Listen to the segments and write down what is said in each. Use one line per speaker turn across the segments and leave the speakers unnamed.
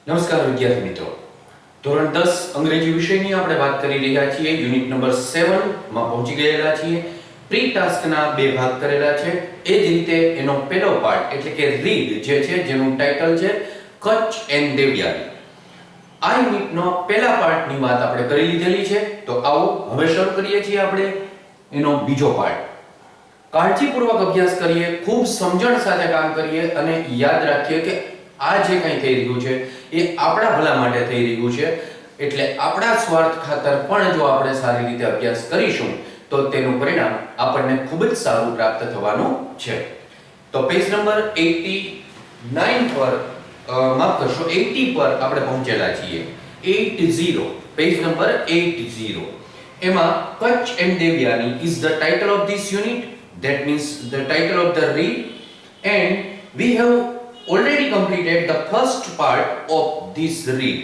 નમસ્કાર વિદ્યાર્થી મિત્રો, ધોરણ 10 અંગ્રેજી વિષયની આપણે વાત કરી રહ્યા છીએ. યુનિટ નંબર 7 માં પહોંચી ગયેલા છીએ. પ્રી ટાસ્કના બે ભાગ કરેલા છે. એ જ રીતે એનો પહેલો પાર્ટ એટલે કે રીડ જે છે, જેનું ટાઇટલ છે કચ્છ એન્ડ દેવયાની. આ યુનિટનો પહેલા પાર્ટની વાત આપણે કરી લીધેલી છે. તો આવો હવે શરૂ કરીએ છીએ આપણે એનો બીજો પાર્ટ. કાળજીપૂર્વક અભ્યાસ કરીએ, ખૂબ સમજણ સાથે કામ કરીએ અને યાદ રાખીએ કે આ જે કંઈ થઈ રહ્યું છે એ આપણા ભલા માટે થઈ રહ્યું છે. એટલે આપણા સ્વાર્થ ખાતર પણ જો આપણે સારી રીતે અભ્યાસ કરીશું તો તેનું પરિણામ આપણને ખૂબ જ સારું પ્રાપ્ત થવાનું છે. તો પેજ નંબર 89 પર માફ કરશો 80 પર આપણે પહોંચેલા છીએ. 80 પેજ નંબર 80 એમાં Kutch and Devyani is the title of this unit. That means the title of the read, and we have already completed the first part of this read.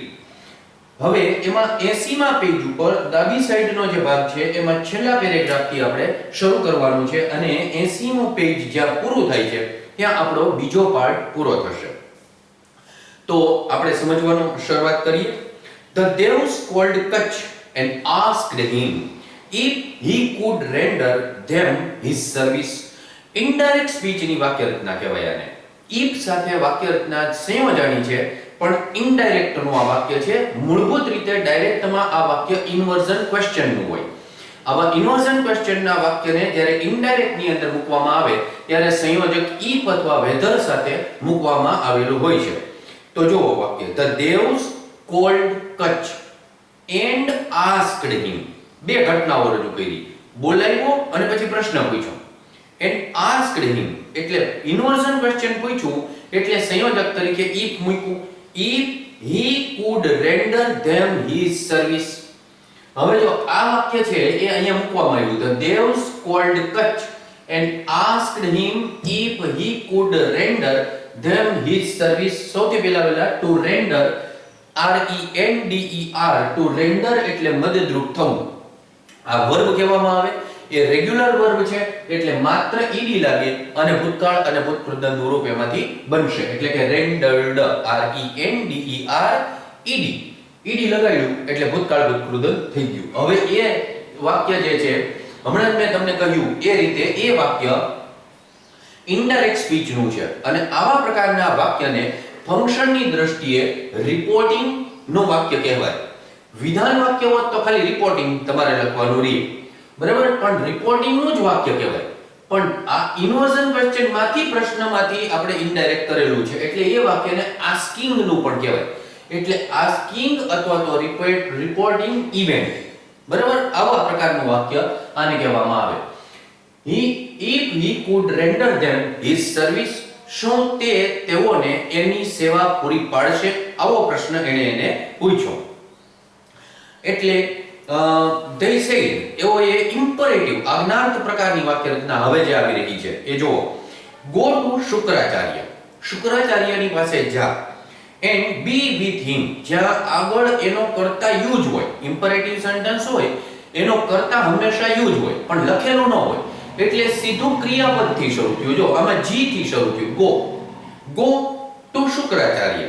હવે એમાં 80 માં પેજ ઉપર ડાબી સાઈડનો જે ભાગ છે એમાં છેલ્લા પેરેગ્રાફથી આપણે શરૂ કરવાનું છે અને 80 મો પેજ જ્યાં પૂરું થાય છે ત્યાં આપણો બીજો પાર્ટ પૂરો થશે. તો આપણે સમજવાનું શરૂઆત કરીએ. The Devs called Kutch and asked him if he could render them his service. Indirect speech ની વાક્ય રચના કહેવાય આને. if સાથે વાક્ય રચના સંયોજાણી છે, પણ ઇનડાયરેક્ટ નું આ વાક્ય છે. મૂળભૂત રીતે ડાયરેક્ટ માં આ વાક્ય ઇન્વર્ઝન ક્વેશ્ચન નું હોય. આવા ઇન્વર્ઝન ક્વેશ્ચન ના વાક્યને જ્યારે ઇનડાયરેક્ટ ની અંદર મૂકવામાં આવે ત્યારે સંયોજક if અથવા whether સાથે મૂકવામાં આવેલું હોય છે. તો જો વાક્ય the Devs called Kutch and asked him. બે ઘટનાઓ રજૂ કરી. બોલાવ્યો અને પછી પ્રશ્ન પૂછ્યો. and asked him એટલે ઇન્વર્ઝન ક્વેશ્ચન પૂછ્યું એટલે સંયોજક તરીકે if મૂક્યું. if he could render them his service. હવે જો આ વાક્ય છે એ અહીંયા મૂકવામાં આવ્યું. The Devs called Kutch and asked him if he could render them his service. સૌથી પહેલા to render, RENDER, to render એટલે મદદરૂપ થવું. આ વર્બ કહેવામાં આવે. એ રેગ્યુલર વર્બ છે એટલે માત્ર ed લાગે અને ભૂતકાળ અને ભૂતકૃદંતનું રૂપ એમાંથી બનશે. એટલે કે rendered, RENDER, ed લગાડ્યું એટલે ભૂતકાળ ભૂતકૃદંત થઈ ગયું. હવે એ વાક્ય જે છે હમણાં મેં તમને કહ્યું એ રીતે એ વાક્ય ઇનડાયરેક્ટ સ્પીચ નું છે અને આવા પ્રકારના વાક્યને ફંક્શનની દ્રષ્ટિએ રિપોર્ટિંગ નું વાક્ય કહેવાય. વિધાન વાક્ય હોત તો ખાલી રિપોર્ટિંગ તમારે લખવાનું રહે, બરાબર, પણ રિપોર્ટિંગ નું જ વાક્ય કહેવાય. પણ આ ઇન્વર્ઝન ક્વેશ્ચન માંથી પ્રશ્નમાંથી આપણે ઇનડાયરેક્ટ કરેલું છે એટલે એ વાક્યને આસ્કિંગ નું પણ કહેવાય. એટલે આસ્કિંગ અથવા તો રિપોર્ટિંગ ઇવેન્ટ, બરાબર, આવા પ્રકારનું વાક્ય આને કહેવામાં આવે. if he could render them his service, શું તે તેઓને એની સેવા પૂરી પાડશે? આવો પ્રશ્ન એને પૂછ્યો. એટલે they said, એવો એ ઇમ્પરેટિવ આજ્ઞાર્થ પ્રકારની વાક્ય રચના હવે જે આવી રહી છે એ જુઓ. go to શુક્રાચાર્ય, શુક્રાચાર્યની પાસે જા. and be with him, જ્યાં આગળ એનો કર્તા યુઝ હોય, ઇમ્પરેટિવ સેન્ટેન્સ હોય એનો કર્તા હંમેશા યુઝ હોય પણ લખેલું ન હોય એટલે સીધું ક્રિયાપદ થી શરૂ થયું. જો આમાં જી થી શરૂ થયું. go to Shukracharya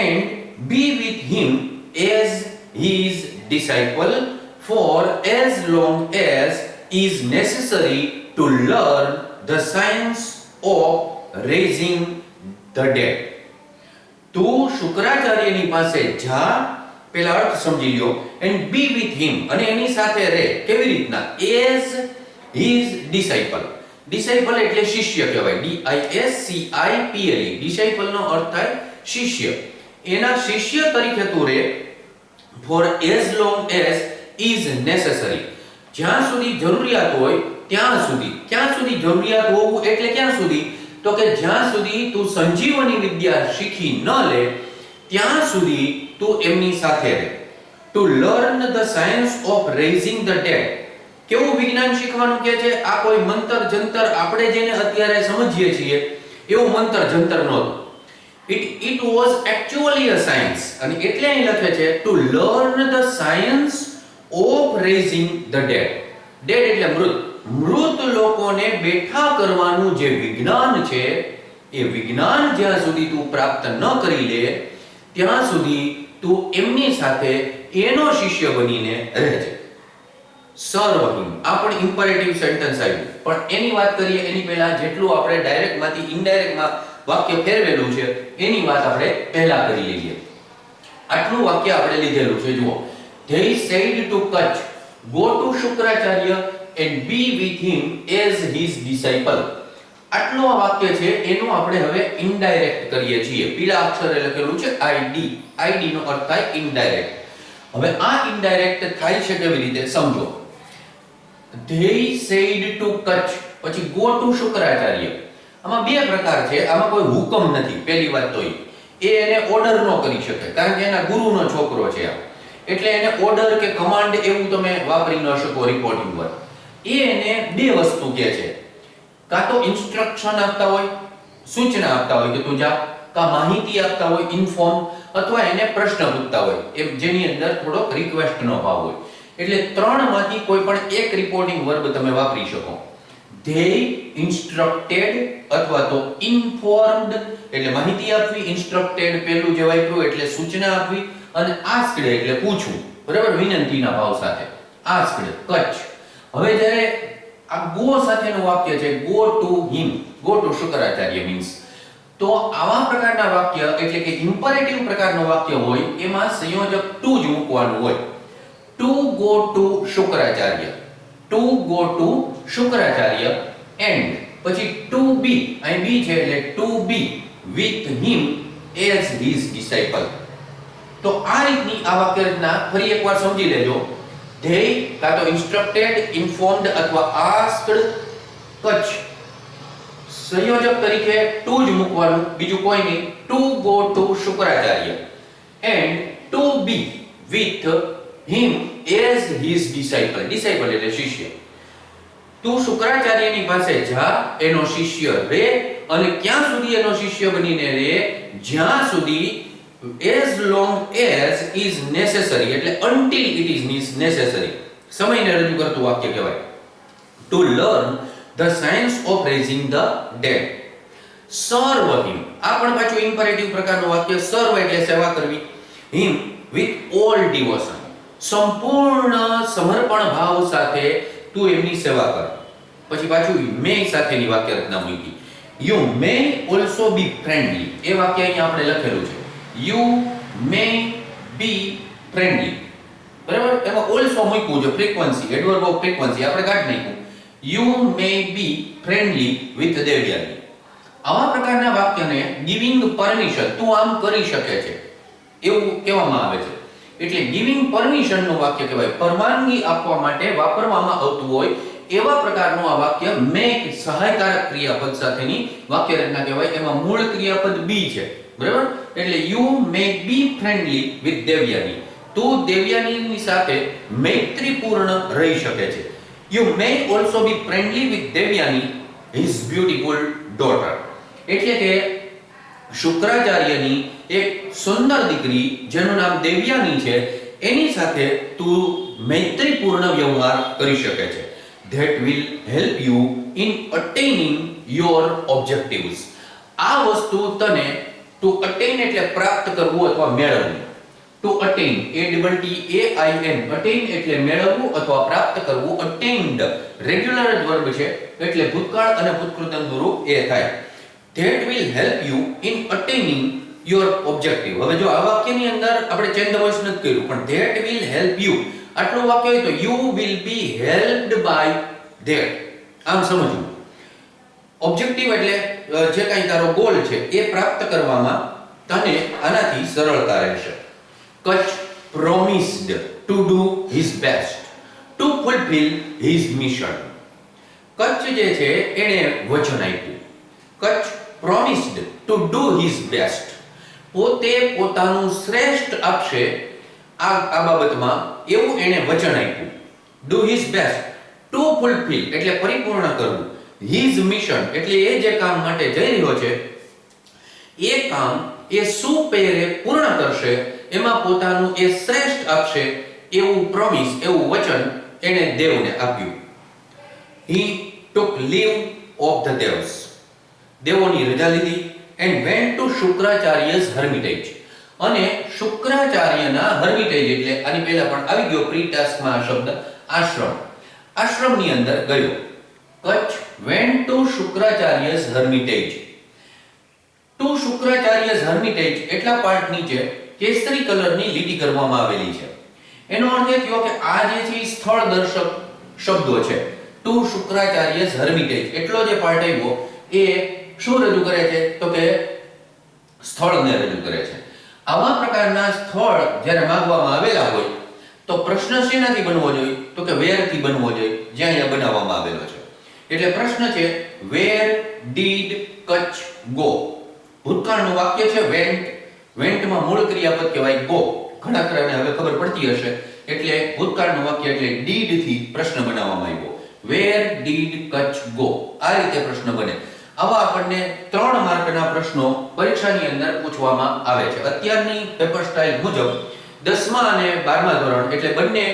and be with him as his disciple for as long as is necessary to learn the science of raising the dead. તું શુક્રાચાર્યની પાસે જા, પેલા અર્થ સમજી લ્યો, and be with him અને એની સાથે રહે. કેવી રીતના? as his disciple. disciple એટલે શિષ્ય કહેવાય. DISCIPLE. disciple નો અર્થ થાય શિષ્ય. એના શિષ્ય તરીકે તું રહે for as long as is necessary. જ્યાં સુધી જરૂરિયાત હોય ત્યાં સુધી. ક્યાં સુધી જરૂરિયાત હોવું એટલે ક્યાં સુધી? તો કે જ્યાં સુધી તું સંજીવની વિદ્યા શીખી ન લે ત્યાં સુધી તું એમની સાથે રહે. to learn the science of raising the dead. કેવું વિજ્ઞાન શીખવાનું કે છે? આ કોઈ મંતર જંતર આપણે જેને અત્યારે સમજીએ છીએ એવું મંતર જંતર નહોતું. it was actually a science. અને એટલે અહીં લખે છે to learn the science of raising the dead. dead એટલે મૃત. મૃત લોકોને બેઠા કરવાનું જે વિજ્ઞાન છે એ વિજ્ઞાન જ્યાં સુધી તું પ્રાપ્ત ન કરી લે ત્યાં સુધી તું એમની સાથે એનો શિષ્ય બનીને રહેજે. સર્વહિમ આ પણ ઇમ્પરેટિવ સેન્ટેન્સ આવ્યું, પણ એની વાત કરીએ એની પહેલા જેટલું આપણે ડાયરેક્ટ માંથી ઇનડાયરેક્ટ માં વાક્ય ફેરવેલું છે એની વાત આપણે પહેલા કરી લઈએ. આટલું વાક્ય આપણે લીધેલું છે. જુઓ, they said to Kach, go to Shukracharya and be with him as his disciple. આટલું આ વાક્ય છે એનું આપણે હવે ઇનડાયરેક્ટ કરીએ છીએ. પીળા અક્ષરે લખેલું છે id. id નો અર્થ થાય ઇનડાયરેક્ટ. હવે આ ઇનડાયરેક્ટ થાય છે કેવી રીતે સમજો. they said to Kach પછી go to Shukracharya. આમાં બે પ્રકાર છે. આમાં કોઈ હુકમ નથી. પહેલી વાત તો એ એને ઓર્ડર ન કરી શકે કારણ કે એના ગુરુનો છોકરો છે આ. એટલે એને ઓર્ડર કે કમાન્ડ એવું તમે વાપરી ન શકો રિપોર્ટિંગ પર. એ એને બે વસ્તુ કહે છે. કાં તો ઇન્સ્ટ્રક્શન આપતા હોય, સૂચના આપતા હોય કે તું જા, કાં માહિતી આપતા હોય ઇન્ફોર્મ, અથવા એને પ્રશ્ન પૂછતા હોય એમ જેની અંદર થોડો રિક્વેસ્ટનો ભાવ હોય. એટલે ત્રણમાંથી કોઈ પણ એક રિપોર્ટિંગ વર્બ તમે વાપરી શકો. they instructed અથવા તો informed એટલે માહિતી આપવી, instructed પેલું જે વાપર્યું એટલે સૂચના આપવી, અને asked એટલે પૂછવું, બરાબર, વિનંતીના ભાવ સાથે. asked Kach. હવે જ્યારે આ go સાથેનું વાક્ય છે go to him, go to Shukracharya means, તો આવા પ્રકારના વાક્ય એટલે કે ઇમ્પરેટિવ પ્રકારનું વાક્ય હોય એમાં સંયોજક to જ મૂકવાનું હોય. to go to Shukracharya, to go to Shukracharya and પછી to be, અહીં be છે એટલે to be with him as his disciple. તો આ રીતની આ વાક્ય રચના ફરી એકવાર સમજી લેજો. they કાં તો instructed, informed અથવા asked Kach. સંયોજક તરીકે to જ મૂકવાનું, બીજું કોઈ નહીં. to go to Shukracharya and to be with him as his disciple. disciple એટલે શિષ્ય. તું શુક્રાચાર્યની પાસે જા, એનો શિષ્ય રે, અને ક્યાં સુધી એનો શિષ્ય બનીને રે? જ્યાં સુધી as long as is necessary એટલે until it is necessary. સમયને રજૂ કરતું વાક્ય કહેવાય. to learn the science of raising the dead. સર્વ him આ પણ પાછું ઇમ્પરેટિવ પ્રકારનું વાક્ય. સર્વ એટલે સેવા કરવી. him with all devotion સંપૂર્ણ સમર્પણ ભાવ સાથે તું એમની સેવા કર. પછી પાછું મે સાથેની વાક્ય રચના મૂકી. you may also be friendly. એ વાક્ય અહીંયા આપણે લખેલું છે. you may be friendly, બરાબર. એમાં also મૂક્યું છે ફ્રીક્વન્સી, એડવર્બ ઓફ ફ્રીક્વન્સી આપણે કાઢી નાખ્યું. you may be friendly with Devyani. આવા પ્રકારના વાક્યને giving permission, તું આમ કરી શકે છે એવું કહેવામાં આવે છે. એટલે giving permission નું વાક્ય કહેવાય. પરવાનગી આપવા માટે વાપરવામાં આવતું હોય એવા પ્રકારનું આ વાક્ય make સહાયકારક ક્રિયાપદ સાથેની વાક્ય રચના કહેવાય. એમાં મૂળ ક્રિયાપદ be છે, બરાબર. એટલે you may be friendly with Devyani. તું દેવયાનીની સાથે મૈત્રીપૂર્ણ રહી શકે છે. you may also be friendly with Devyani, his beautiful daughter. એટલે કે શુક્રાચાર્યની એક સુંદર દીકરી જેનું નામ દેવયાની છે એની સાથે તું મૈત્રીપૂર્ણ વ્યવહાર કરી શકે છે. that will help you in attaining your objectives. આ વસ્તુ તને to attain એટલે પ્રાપ્ત કરવું અથવા મેળવવું. to attain, ATTAIN, attain એટલે મેળવવું અથવા પ્રાપ્ત કરવું. attained રેગ્યુલર વર્બ છે એટલે ભૂતકાળ અને ભૂતકૃતનું રૂપ એ થાય. that will help you in attaining your objective. હવે જો આ વાક્યની અંદર આપણે ચેન્જ ધ વોઇસ નથી કર્યું, પણ that will help you આટલું વાક્ય હોય તો you will be helped by that. આમ સમજવું. ઓબ્જેક્ટિવ એટલે જે કાંઈ તારો ગોલ છે એ પ્રાપ્ત કરવામાં તને આનાથી સરળતા રહેશે. Kach promised to do his best to fulfill his mission. Kutch જે છે એણે વચન આપ્યું. Kutch promised to do his best. પોતે પોતાનું શ્રેષ્ઠ આપશે આ બાબતમાં એવું એણે વચન આપ્યું. do his best to fulfill એટલે પરિપૂર્ણ કરવું. his mission એટલે એ જે કામ માટે જઈ રહ્યો છે એ કામ એ સુપેરે પૂર્ણ કરશે, એમાં પોતાનું એ શ્રેષ્ઠ આપશે એવું પ્રોમિસ, એવું વચન એણે દેવને આપ્યું. he took leave of the devs. દેવોની રજા લીધી and went to શુક્રાચાર્ય's hermitage. અને શુક્રાચાર્યના હર્મિટેજ એટલે આની પહેલા પણ આવી ગયો પ્રી ટાસ્કમાં આ શબ્દ આશ્રમ. આશ્રમની અંદર ગયો. Kacha went to Shukracharya's hermitage. To Shukracharya's hermitage એટલા પાર્ટ નીચે કેસરી કલરની લીટી કરવામાં આવેલી છે. એનો અર્થ એ થયો કે આ જે છે સ્થળ દર્શક શબ્દો છે. ટુ શુક્રાચાર્યસ હર્મિટેજ એટલો જે પાર્ટ આવ્યો એ શું રજૂ કરે છે તો કે સ્થળને રજૂ કરે છે. આવા પ્રકારના સ્થળ જ્યારે માંગવામાં આવેલા હોય તો પ્રશ્ન શેનાથી બનવો જોઈએ તો કે વેર થી બનવો જોઈએ, જ્યાં અહીંયા બનાવવામાં આવેલો છે. એટલે પ્રશ્ન છે વેર ડીડ કચ્છ ગો. ભૂતકાળનું વાક્ય છે વેન્ટ. વેન્ટમાં મૂળ ક્રિયાપદ કહેવાય ગો. ઘણા ખરાને હવે ખબર પડતી હશે. એટલે ભૂતકાળનું વાક્ય એટલે ડીડ થી પ્રશ્ન બનાવવામાં આવ્યો. Where did Kutch go. આ રીતે પ્રશ્ન બને. આવા આપણને 3 માર્કના પ્રશ્નો પરીક્ષાની અંદર પૂછવામાં આવે છે. અત્યારની પેપર સ્ટાઇલ મુજબ 10મા અને 12મા ધોરણ એટલે બંને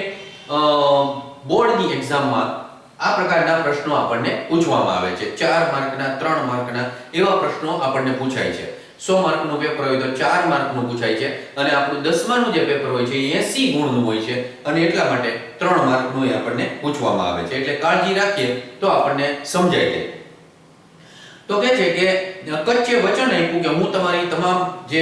બોર્ડની એક્ઝામમાં આ પ્રકારના પ્રશ્નો આપણને પૂછવામાં આવે છે. 4 માર્કના 3 માર્કના એવા પ્રશ્નો આપણને પૂછાય છે. 100 માર્કનું પેપર હોય તો 4 માર્કનું પૂછાય છે અને આપણું 10માનું જે પેપર હોય છે એ 80 ગુણનું હોય છે અને એટલા માટે 3 માર્કનું એ આપણને પૂછવામાં આવે છે. એટલે કાળજી રાખીએ તો આપણને સમજાય જાય. તો કહે છે કે કચ્છે વચન આપ્યું કે હું તમારી તમામ જે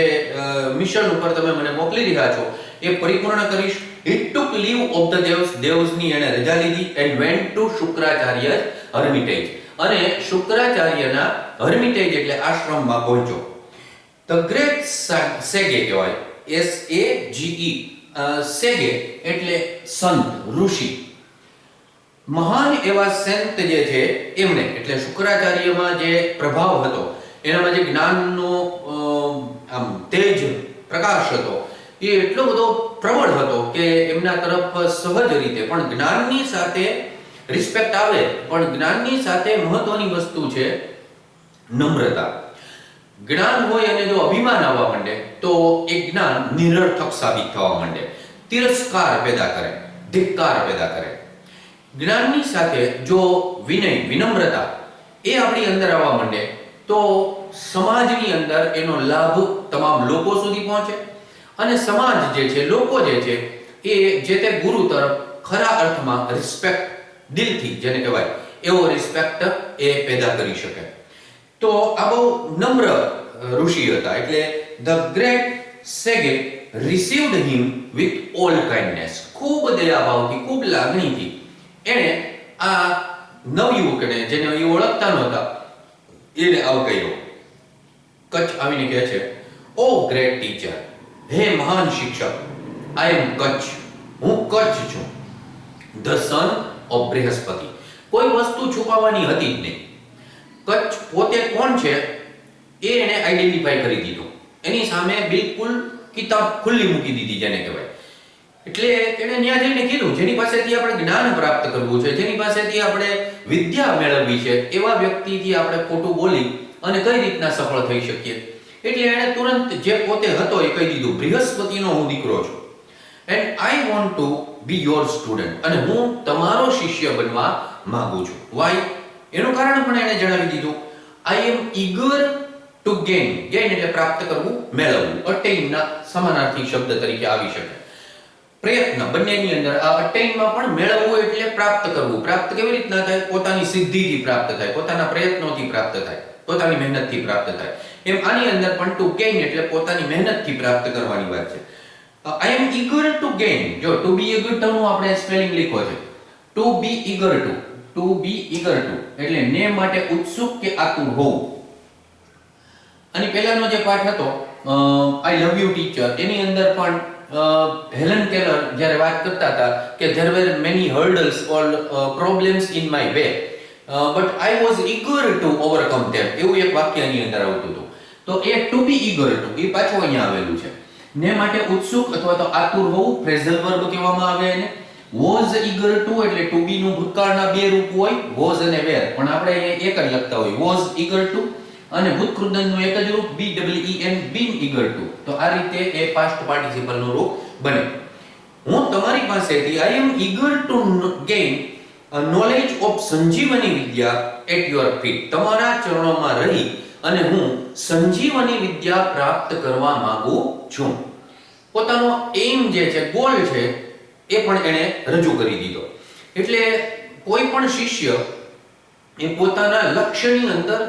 મિશન ઉપર તમે મને મોકલી રહ્યા છો એ પરિપૂર્ણ કરીશ. He took leave of the દેવસની એને રજા લીધી and went to શુક્રાચાર્ય's hermitage. અને શુક્રાચાર્યના હર્મિટેજ એટલે આશ્રમમાં પહોંચ્યો. The great sage કહેવાય. SAGE સેગે એટલે સંત, ઋષિ. મહાન એવા સંત જે છે એમને એટલે શુક્રાચાર્યમાં જે પ્રભાવ હતો એનામાં જે જ્ઞાનનો આમ તેજ પ્રકાશ હતો એ એટલો બધો પ્રબળ હતો કે એમના તરફ સહજ રીતે પણ જ્ઞાનની સાથે રિસ્પેક્ટ આવે, પણ જ્ઞાનની સાથે મહત્વની વસ્તુ છે નમ્રતા. જ્ઞાન હોય અને જો અભિમાન આવવા માંડે તો એ જ્ઞાન નિરર્થક સાબિત થવા માંડે, તિરસ્કાર પેદા કરે, ધિક્કાર પેદા કરે. જ્ઞાનની સાથે જો વિનય, વિનમ્રતા એ આપણી અંદર આવવા માંડે તો સમાજની અંદર એનો લાભ તમામ લોકો સુધી પહોંચે અને સમાજ જે છે, લોકો જે છે એ જે તે ગુરુ તરફ ખરા અર્થમાં રિસ્પેક્ટ દિલથી જેને કહેવાય એવો રિસ્પેક્ટ એ પેદા કરી શકે. તો આ બહુ નમ્ર ઋષિ હતા. એટલે the great sage received him with all kindness. ખૂબ દયાભાવથી, ખૂબ લાગણીથી એણે આ નવયુવકને, જેને એ ઓળખતા નહોતા, એને આવકાર્યો. કચ્છ આવીને કહે છે, ઓ ગ્રેટ ટીચર, હે મહાન શિક્ષક, આઈ એમ કચ્છ, હું કચ્છ છું, ધ સન ઓફ બૃહસ્પતિ. કોઈ વસ્તુ છુપાવવાની હતી જ નહીં. કચ્છ પોતે કોણ છે એ એને આઈડેન્ટિફાઈ કરી દીધું. એની સામે બિલકુલ કિતાબ ખુલ્લી મૂકી દીધી જેને કહેવાય. એટલે એને ત્યાં જઈને કીધું, જેની પાસેથી આપણે જ્ઞાન પ્રાપ્ત કરવું છે, જેની પાસેથી આપણે વિદ્યા મેળવવી છે, એવા વ્યક્તિથી આપણે ખોટું બોલી અને કઈ રીતના સફળ થઈ શકીએ. એટલે એણે તુરંત જે પોતે હતો એ કહી દીધું, બૃહસ્પતિનો હું દીકરો છું and I want to B your student, અને હું તમારો શિષ્ય બનવા માંગુ છું. વાય? એનું કારણ પણ એણે જણાવી દીધું. આઈ am eager to gain. Gain એટલે પ્રાપ્ત કરવું, મેળવવું. અટેઇનના સમાનાર્થી શબ્દ તરીકે આવી શકે. પ્રયત્ન બંનેની અંદર આ અટેઇનમાં પણ મેળવવું એટલે પ્રાપ્ત કરવું. પ્રાપ્ત કેવી રીતના થાય? પોતાની સિદ્ધિથી પ્રાપ્ત થાય, પોતાના પ્રયત્નોથી પ્રાપ્ત થાય, પોતાની મહેનતથી પ્રાપ્ત થાય. એમ આની અંદર પણ ટુ ગેઇન એટલે પોતાની મહેનતથી પ્રાપ્ત કરવાની વાત છે. I am eager to gain. જો ટુ બી ઈગર ટુ નું આપણે સ્પેલિંગ લખો છે. To be eager to, to be eager to એટલે ને માટે ઉત્સુક કે આતુર હોવું. અને પહેલાનો જે પાઠ હતો આઈ લવ યુ ટીચર, એની અંદર પણ હેલન કેલર જ્યારે વાત કરતા હતા કે there were many hurdles or problems in my way but I was eager to overcome them, એવું એક વાક્ય આની અંદર આવતું હતું. તો એ ટુ બી ઈગર ટુ એ પાછું અહીંયા આવેલું છે. ને માટે ઉત્સુક અથવા તો આતુર હોવું, ફ્રેઝલ વર્બ કહેવામાં આવે એને. was eager to એટલે ટુ બી નું ભૂતકાળના બે રૂપ હોય, was અને were, પણ આપણે એક જ લખતા હોય was eager to, અને ભૂતકૃદંતનું એક જ રૂપ BEEN been eager to. તો આ રીતે એ પાસ્ટ પાર્ટિસિપલ નું રૂપ બને. હું તમારી પાસેથી I am eager to gain knowledge of Sanjeevani Vidya at your feet. તમારા ચરણોમાં રહી અને હું સંજીવની વિદ્યા પ્રાપ્ત કરવા માંગુ છું. પોતાનો એમ જે છે, ગોલ છે, એ પણ એણે રજૂ કરી દીધો. એટલે કોઈ પણ શિષ્ય એ પોતાના લક્ષ્યની અંદર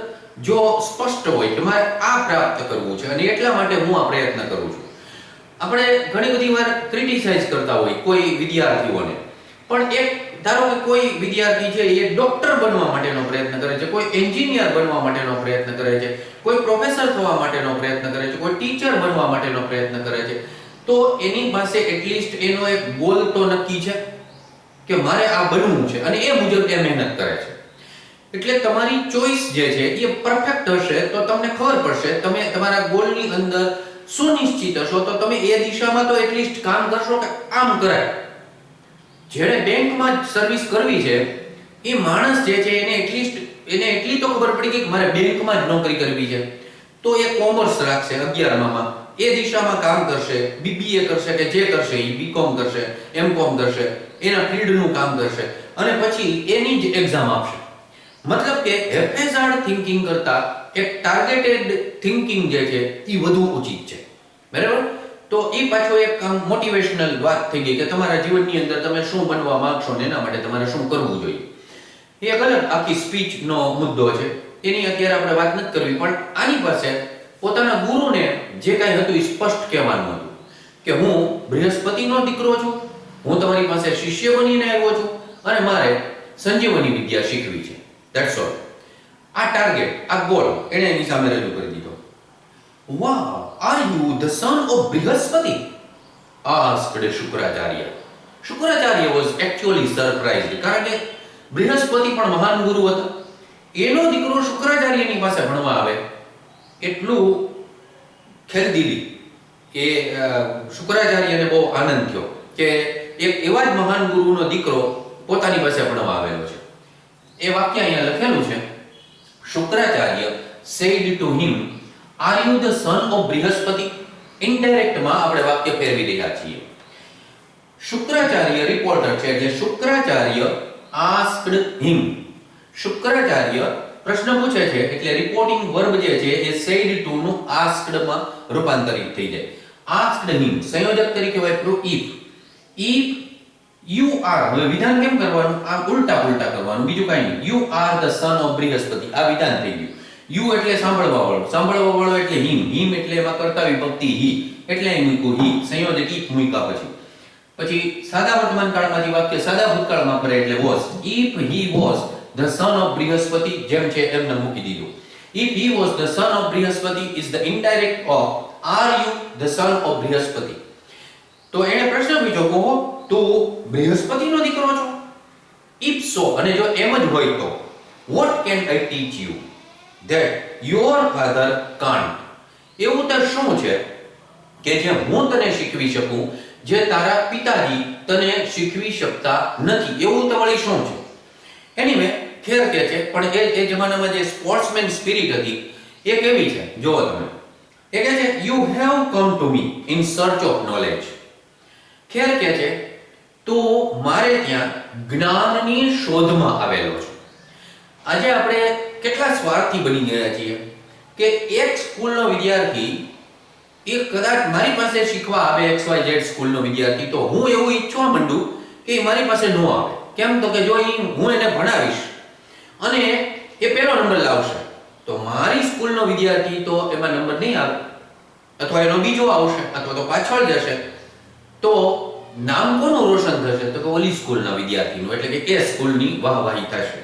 જો સ્પષ્ટ હોય કે મારે આ પ્રાપ્ત કરવું છે અને એટલા માટે હું આ પ્રયત્ન કરું છું. આપણે ઘણી બધી વાર ક્રિટિસાઇઝ કરતા હોય કોઈ વિદ્યાર્થીઓને, પણ એક ધારો કે કોઈ વિદ્યાર્થી છે એ ડોક્ટર બનવા માટેનો પ્રયત્ન કરે છે, કોઈ એન્જિનિયર બનવા માટેનો પ્રયત્ન કરે છે, કોઈ પ્રોફેસર થવા માટેનો પ્રયત્ન કરે છે, કોઈ ટીચર બનવા માટેનો પ્રયત્ન કરે છે, તો એની પાસે એટલીસ્ટ એનો એક ગોલ તો નક્કી છે કે મારે આ બનવું છે અને એ મુજબ એ મહેનત કરે છે. એટલે તમારી ચોઈસ જે છે એ પરફેક્ટ હશે તો તમને ખબર પડશે તમે તમારા ગોલની અંદર સુનિશ્ચિત હશો તો તમે એ દિશામાં તો એટલીસ્ટ કામ કરશો કે આમ કરાય. જેણે બેંકમાં સર્વિસ કરવી છે એ માણસ જે છે એને એટલી તો ખબર પડી ગઈ કે મારે બેંકમાં જ નોકરી કરવી છે, તો એ કોમર્સ રાખશે 11માં, એ દિશામાં કામ કરશે, બીબીએ કરશે કે જે કરશે એ બીકોમ કરશે, એમકોમ કરશે, એના ફિલ્ડનું કામ કરશે અને પછી એની જ એક્ઝામ આપશે. મતલબ કે હેફેઝાર્ડ થિંકિંગ કરતા એક ટાર્ગેટેડ થિંકિંગ જે છે એ વધુ ઉચિત છે. બરાબર? તો એ પાછો એક મોટિવેશનલ વાત થઈ ગઈ કે તમારા જીવનની અંદર તમે શું બનવા માંગશો ને એના માટે તમારે શું કરવું જોઈએ. એ એક અલગ આખી સ્પીચનો મુદ્દો છે, એની અત્યારે આપણે વાત નથી કરવી. પણ આની પાસે પોતાના ગુરુને જે કાંઈ હતું એ સ્પષ્ટ કહેવાનું હતું કે હું બૃહસ્પતિનો દીકરો છું, હું તમારી પાસે શિષ્ય બનીને આવ્યો છું અને મારે સંજીવની વિદ્યા શીખવી છે. That's all. આ ટાર્ગેટ, આ ગોલ એણે એની સામે રજૂ કરી દીધો. Wow, are you the son of Brihaspati? asked Shukracharya. Shukracharya was actually surprised કારણ કે બૃહસ્પતિ પણ મહાન ગુરુ હતા. એનો દીકરો શુક્રાચાર્યની પાસે ભણવા આવે એટલું ખેલદિલી કે શુક્રાચાર્યને બહુ આનંદ થયો કે એક એવા જ મહાન ગુરુનો દીકરો પોતાની પાસે ભણવા આવેલો છે. એ વાક્ય અહીંયા લખેલું છે, Shukracharya said to him, are you the son of Brihaspati? Indirect માં આપણે વાક્ય ફેરવી રહ્યા છીએ. શુક્રાચાર્ય રિપોર્ટર છે એટલે શુક્રાચાર્ય asked him. શુક્રાચાર્ય પ્રશ્ન પૂછે છે એટલે રિપોર્ટિંગ વર્બ જે છે એ said to નું asked માં રૂપાંતરિત થઈ જાય. asked him સંયોજક તરીકે વાપરો if. if you are, હવે વિધાન કેમ કરવાનું? આ ઉલટા કરવાનું, બીજું કાંઈ નહીં. you are the son of Brihaspati, આ વિધાન થઈ ગયું. યુ એટલે સાંભળવા વાળો એટલે હિમ એટલે એમાં કર્તા વિભક્તિ હી એટલે અહીં મૂક્યું હી, સંયોજક ઈફ મૂક્યા પછી સાદા વર્તમાન કાળમાંથી વાક્ય સાદા ભૂતકાળમાં ફરે એટલે was. if he was the son of Brihaspati, જેમ છે એમને મૂકી દીધું. if he was the son of Brihaspati is the indirect of are you the son of Brihaspati. તો એણે પ્રશ્ન પૂછ્યો, કહો તું બૃહસ્પતિનો દીકરો છો? if so, અને જો એમ જ હોય તો what can I teach you that your father can't? એવું તો શું છે કે જે હું તને શીખવી શકું જે તારા પિતાજી તને શીખવી શકતા નથી? એવું તો વળી શું છે? એનીવે ખેર કે છે, પણ એ જમાનામાં જે સ્પોર્ટ્સમેન સ્પિરિટ હતી એ કેવી છે જુઓ તમે. એ કહે છે you have come to me in search of knowledge. ખેર કે છે તું મારે ત્યાં જ્ઞાનની શોધમાં આવેલો છે. આજે આપણે કેટલા સ્વાર્થી બની ગયા છીએ કે એક સ્કૂલનો વિદ્યાર્થી એ કદાચ મારી પાસે શીખવા આવે XYZ સ્કૂલનો વિદ્યાર્થી તો હું એવું ઈચ્છવા માંડું કે મારી પાસે ન આવે. કેમ? તો કે જો હું એને ભણાવીશ અને એ પહેલો નંબર લાવશે તો મારી સ્કૂલનો વિદ્યાર્થી તો એમાં નંબર નહીં આવે, અથવા એનો બીજો આવશે અથવા તો પાછળ જશે, તો નામ કોનું રોશન થશે? તો કે ઓલી સ્કૂલના વિદ્યાર્થીનું, એટલે કે એ સ્કૂલની વાહવાહી થશે.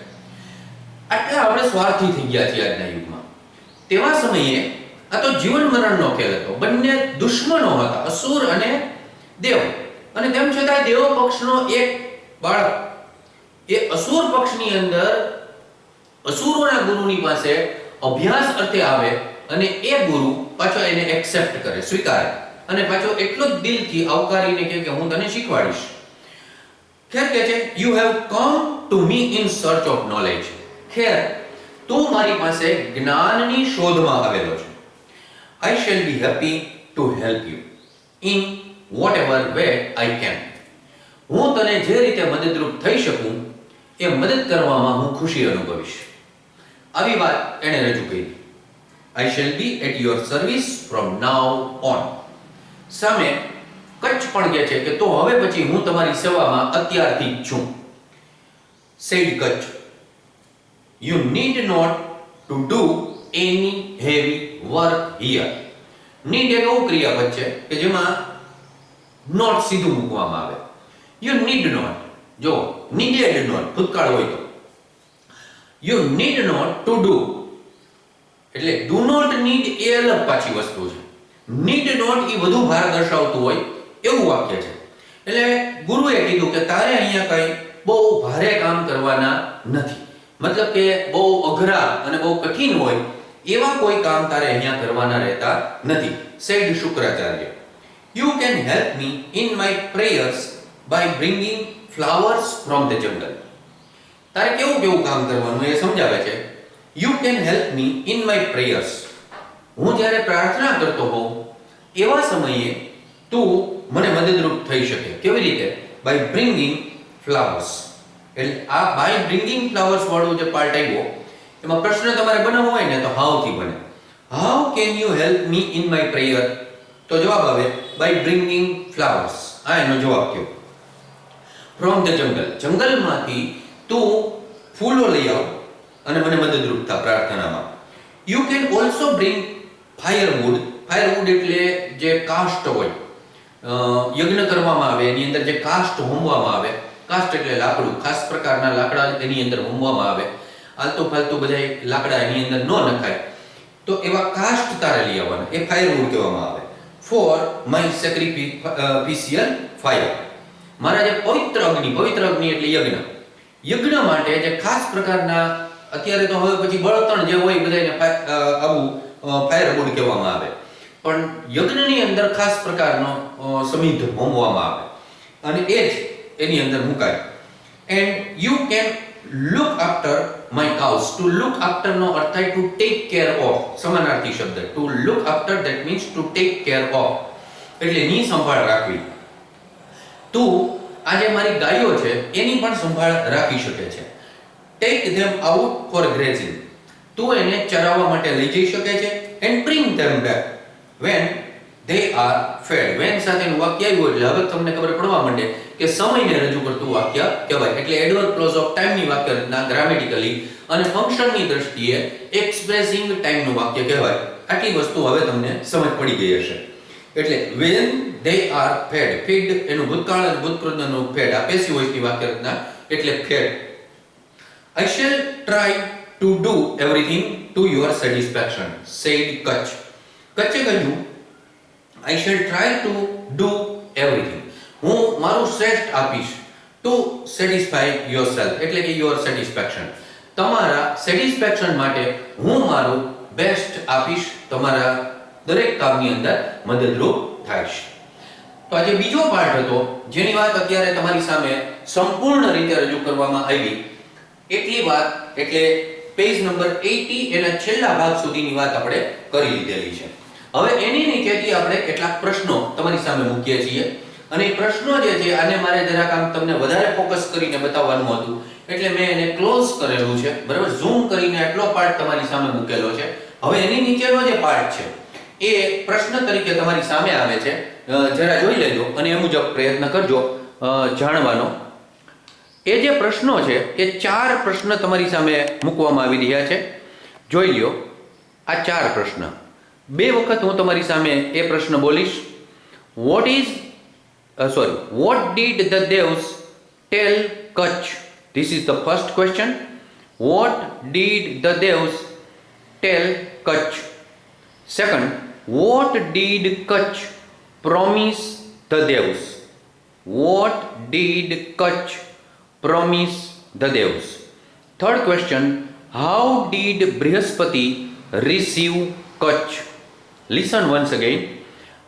આટલા આપણે સ્વાર્થી થઈ ગયા છીએ આજના યુગમાં. તેવા સમયે આ તો જીવન મરણનો ખેલ હતો. બંને દુશ્મનો હતા, અસુર અને દેવ. અને તેમ છતાં દેવ પક્ષનો એક બાળક એ અસુર પક્ષની અંદર અસુરોના ગુરુની પાસે અભ્યાસ અર્થે આવે અને એ ગુરુ પાછો એને એક્સેપ્ટ કરે, સ્વીકારે અને પાછો એટલો જ દિલથી આવકારીને કહે કે હું તને શીખવાડીશ. ખેર કહે છે you have come to me in search of knowledge. ખેર તું મારી પાસે જ્ઞાનની શોધમાં આવેલો છે. I shall be happy to help you in whatever way I can. હું તને જે રીતે મદદરૂપ થઈ શકું એ મદદ કરવામાં હું ખુશી અનુભવીશ. આવી વાત એણે રજૂ કરી. I shall be at your service from now on. સામે કચ્છ પણ કહે છે કે તો હવે પછી હું તમારી સેવામાં અત્યારથી જ છું. said Kutch, you need not to do any heavy work here. need એક એવું ક્રિયાપદ છે કે જેમાં નોટ સીધું મૂકવામાં આવે. you need not, જો needed not ભૂતકાળ હોય તો you need not to do, એટલે do not need એ અલગ પાછી વસ્તુ છે. need not એ વધુ ભાર દર્શાવતું હોય એવું વાક્ય છે. એટલે ગુરુએ કીધું કે તારે અહીંયા કઈ બહુ ભારે કામ કરવાના નથી, મતલબ કે બહુ અઘરા અને બહુ કઠિન હોય એવા કોઈ કામ તારે અહીંયા કરવાના રહેતા નથી. said Shukracharya, you can help me in my prayers by bringing flowers from the jungle. તારે કેવું કેવું કામ કરવાનું એ સમજાવે છે. you can help me in my prayers, હું જ્યારે પ્રાર્થના કરતો હોઉં એવા સમયે તું મને મદદરૂપ થઈ શકે. કેવી રીતે? by bringing flowers. એટલે આ by bringing flowers વાળું જે પાર્ટ આવ્યો એમાં પ્રશ્ન તમારે બનાવવો હોય ને તો how થી બને. how can you help me in my prayer? તો જવાબ આવે by bringing flowers. આ એનો જવાબ થયો. from the jungle, જંગલમાંથી તું ફૂલો લઈ આવ અને મને મદદરૂપ થા પ્રાર્થનામાં. you can also bring firewood. firewood એટલે જે કાષ્ટ હોય, યજ્ઞ કરવામાં આવે એની અંદર જે કાષ્ટ હોમવામાં આવે. કાષ્ટ એટલે લાકડું, ખાસ પ્રકારના લાકડા એની અંદર હોમવામાં આવે. આલતુ ફાલતુ બધા લાકડા એની અંદર ન નખાય તો એવા કાષ્ટ તારે લઈ આવવાના, એ ફાયરવુડ કહેવામાં આવે. for my sacrificial fire, મારા જે પવિત્ર અગ્નિ એટલે યજ્ઞ માટે જે ખાસ પ્રકારના, અત્યારે તો હવે પછી બળતણ જે હોય બધાને આવું ફાયરવુડ કહેવામાં આવે, પણ યજ્ઞની અંદર ખાસ પ્રકારનો સમિધ હોમવામાં આવે અને એ જ એની અંદર મુકાય. and you can look after my cows. to look after નો અર્થ થાય to take care of, સમાનાર્થી શબ્દ. to look after that means to take care of, એટલે ની સંભાળ રાખવી. તું આજે મારી ગાયો છે એની પણ સંભાળ રાખી શકે છે. take them out for grazing, તું એને ચરાવવા માટે લઈ જઈ શકે છે. and bring them back when they are fed. when સાથેનું વાક્ય આવ્યું એટલે હવે તમને ખબર પડવા માંડે કે સમયને રજૂ કરતું વાક્ય કહેવાય. એટલે એડવર્બ ક્લોઝ ઓફ ટાઈમની વાક્ય રચના ગ્રામેટિકલી અને ફંક્શનની દ્રષ્ટિએ એક્સપ્રેસિંગ ટાઈમનું વાક્ય કહેવાય. આટલી વસ્તુ હવે તમને સમજ પડી ગઈ હશે. એટલે when they are fed, fed એનું ભૂતકાળ અને ભૂતકૃતનું fed, આ પેસિવ વોઇસની વાક્ય રચના એટલે fed. I shall try to do everything to your satisfaction, said Kutch. કચ્છે કહ્યું I shall try to do everything, હું મારું શ્રેષ્ઠ આપીશ. to satisfy yourself એટલે કે your satisfaction, તમારા સેટિસ્ફેક્શન માટે હું મારું બેસ્ટ આપીશ, તમારા દરેક કામની અંદર મદદરૂપ થઈશ. તો આજે બીજો પાર્ટ હતો જેની વાત અત્યારે તમારી સામે સંપૂર્ણ રીતે રજૂ કરવામાં આવી. એટલી વાત એટલે પેજ નંબર 80 એના છેલ્લા ભાગ સુધીની વાત આપણે કરી લીધેલી છે. હવે એની નીચેથી આપણે કેટલાક પ્રશ્નો તમારી સામે મૂકીએ છીએ અને એ પ્રશ્નો જે છે આને મારે જરાક આમ તમને વધારે ફોકસ કરીને બતાવવાનું હતું એટલે મેં એને ક્લોઝ કરેલું છે, બરાબર. ઝૂમ કરીને એટલો પાર્ટ તમારી સામે મૂકેલો છે. હવે એની નીચેનો જે પાર્ટ છે એ પ્રશ્ન તરીકે તમારી સામે આવે છે, જરા જોઈ લેજો અને એ મુજબ પ્રયત્ન કરજો જાણવાનો. એ જે પ્રશ્નો છે એ 4 પ્રશ્ન તમારી સામે મૂકવામાં આવી રહ્યા છે. જોઈ લ્યો આ 4 પ્રશ્ન. 2 વખત હું તમારી સામે એ પ્રશ્ન બોલીશ. what did the devs tell Kutch? This is the first question. what did the devs tell Kutch? Second, what did Kutch promise the devs? what did Kutch promise the devs? Third question, how did Brihaspati receive Kutch? Listen once again.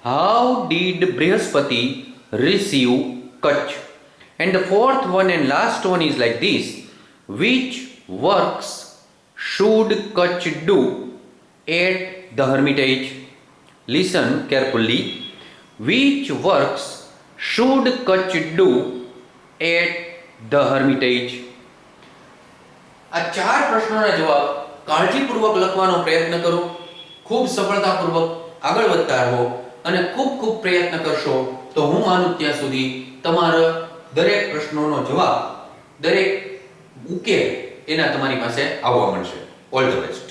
How did Brihaspati receive Kutch? And the fourth one and last one is like this. Which works should Kutch do at the hermitage? Listen carefully. Which works should Kutch do at the hermitage? આ 4 પ્રશ્નોના જવાબ કાળજીપૂર્વક લખવાનો પ્રયત્ન કરો. ખૂબ સફળતાપૂર્વક આગળ વધતા રહો અને ખૂબ પ્રયત્ન કરશો તો હું માનું ત્યાં સુધી તમારા દરેક પ્રશ્નોનો જવાબ, દરેક ઉકેલ એના તમારી પાસે આવવા મળશે. All the best.